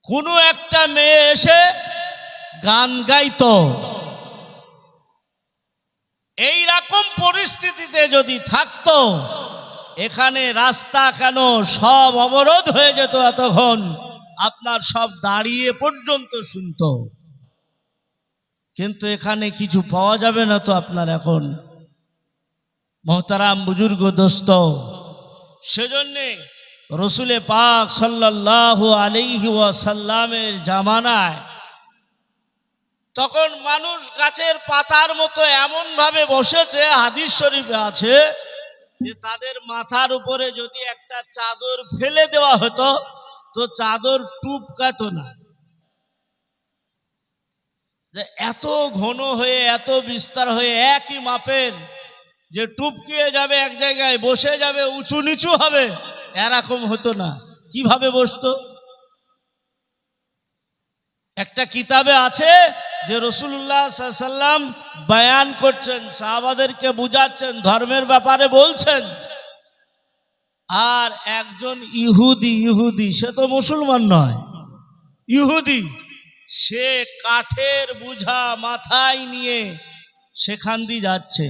কোনো একটা মেয়ে এসে গান গাইতো, এই রকম পরিস্থিতিতে যদি থাকতো, এখানে রাস্তা কেন সব অবরোধ হয়ে যেত, এতক্ষণ আপনার সব দাঁড়িয়ে পর্যন্ত শুনতো। কিন্তু এখানে কিছু পাওয়া যাবে না তো আপনার এখন, মোহতারাম বুজুর্গ দোস্ত। সেজন্যে রসুলে পাক সাল্লাল্লাহু আলাইহি ওয়াসাল্লামের জামানায় তখন মানুষ গাছের পাতার মতো এমন ভাবে বসেছে, হাদিস শরীফে আছে যে তাদের মাথার উপরে যদি একটা চাদর ফেলে দেওয়া হতো তো চাদর টুপকাতো না। যে এত ঘন হয়ে এত বিস্তার হয়ে একই মাপের, যে টুপকিয়ে যাবে এক জায়গায়, বসে যাবে উঁচু নিচু হবে, এরকম হতো না। কিভাবে বসতো? একটা কিতাবে আছে যে রাসূলুল্লাহ সাল্লাল্লাহু আলাইহি ওয়াসাল্লাম বয়ান করছেন, সাহাবাদেরকে বুঝাচ্ছেন, ধর্মের ব্যাপারে বলছেন। আর একজন ইহুদি, সে তো মুসলমান নয়, ইহুদি, সে কাঠের বোঝা মাথায় নিয়ে সেখান দিয়ে যাচ্ছে।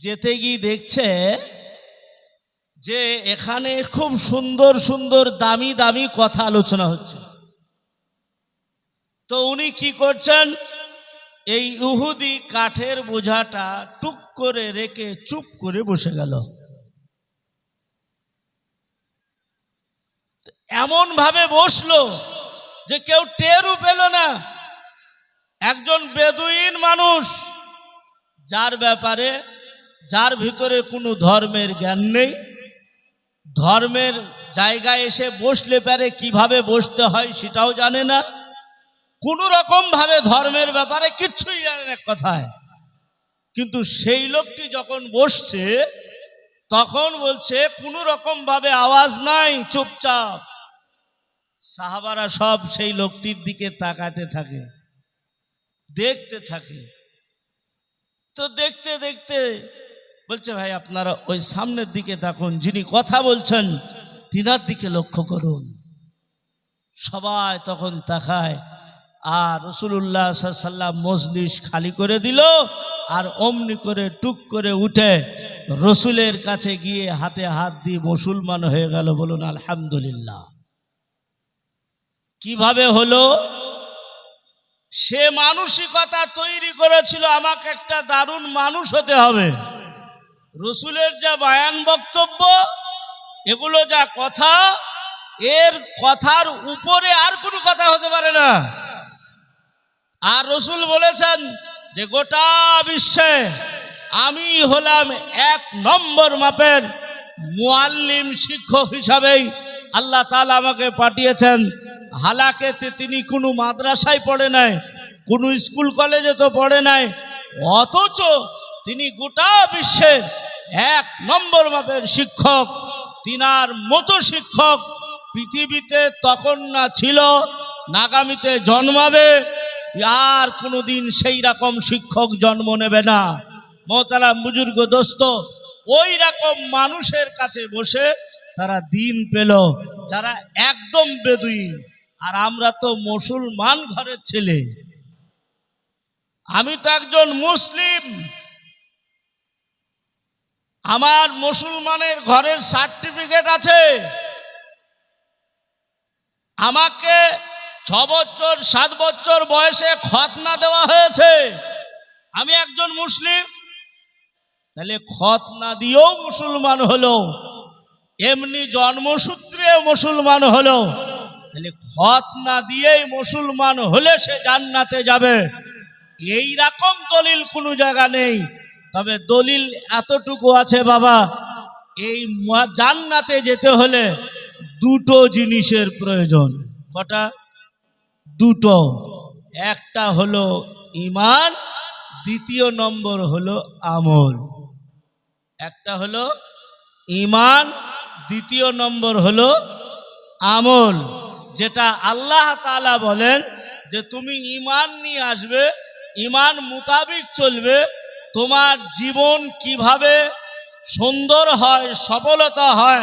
যেতে গিয়ে দেখছে যে এখানে খুব সুন্দর সুন্দর দামি দামি কথা আলোচনা হচ্ছে। তো উনি কি করছেন, এই ইহুদি কাঠের বোঝাটা টুক করে রেখে চুপ করে বসে গেল। এমন ভাবে বসলো যে কেউ টেরও পেল না। একজন বেদুইন মানুষ, যার ভিতরে কোনো ধর্মের জ্ঞান নেই, ধর্মের জায়গায় এসে বসলে পারে কিভাবে বসতে হয় সেটাও জানে না, কোনো রকম ভাবে ধর্মের ব্যাপারে কিচ্ছুই জানে না কথায়। কিন্তু সেই লোকটি যখন বসছে তখন বলছে কোনো রকম ভাবে আওয়াজ নাই, চুপচাপ। সাহাবারা সব সেই লোকটির দিকে তাকাতে থাকে, দেখতে থাকে। তো দেখতে দেখতে বলছে, ভাই আপনারা ওই সামনের দিকে তাকুন, যিনি কথা বলছেন তিনার দিকে লক্ষ্য করুন। সবাই তখন তাকায়, আর রাসূলুল্লাহ সাল্লাল্লাহু আলাইহি ওয়াসাল্লাম মজলিস খালি করে দিল, আর অমনি করে টুক করে উঠে রসুলের কাছে গিয়ে হাতে হাত দিয়ে মুসলমান হয়ে গেল। বলুন আলহামদুলিল্লাহ। কিভাবে হলো? সে মানসিকতা তৈরি করেছিল, আমাকে একটা দারুণ মানুষ হতে হবে। রসুলের যা বয়ান বক্তব্য, এগুলো যা কথা, এর কথার উপরে আর কোনো কথা হতে পারে না। আর রসুল বলেছেন যে গোটা বিশ্বে আমি হলাম এক নম্বর মাপের মুআল্লিম, শিক্ষক হিসাবেই আল্লাহ তাআলা আমাকে পাঠিয়েছেন। হালাকেতে তিনি কোনো মাদ্রাসায় পড়ে নাই, কোনো স্কুল কলেজে তো পড়ে নাই, অথচ তিনি গোটা বিশ্বের এক নম্বর মাপের শিক্ষক। তিনার মতো শিক্ষক পৃথিবীতে তখন না ছিল, নাগামীতে জন্মাবে, আর কোনোদিন সেই রকম শিক্ষক জন্ম নেবে না। মোহতারাম বুজুর্গ দোস্ত, ওই রকম মানুষের কাছে বসে তারা দিন পেল, যারা একদম বেদুইন। আর আমরা তো মুসলমান ঘরের ছেলে, আমি তো একজন মুসলিম, আমার মুসলমানের ঘরের সার্টিফিকেট আছে। আমাকে 6 বছর 7 বছর বয়সে খতনা দেওয়া হয়েছে, আমি একজন মুসলিম। তাহলে খতনা দিয়েও মুসলমান হলো, এমনি জন্মসূত্রে মুসলমান হলো। তাহলে খতনা দিয়েই মুসলমান হলে সে জান্নাতে যাবে, এই রকম দলিল কোনো জায়গা নেই। তবে দলিল এতটুকু আছে, বাবা, এই জান্নাতে যেতে হলে দুটো জিনিসের প্রয়োজন। কটা? দুটো। একটা হলো ঈমান, দ্বিতীয় নম্বর হলো আমল। একটা হলো ঈমান, দ্বিতীয় নম্বর হলো আমল। যেটা আল্লাহ তাআলা বলেন যে তুমি ঈমান নিয়ে আসবে, ঈমান মোতাবিক চলবে, তোমার জীবন কিভাবে সুন্দর হয়, সফলতা হয়,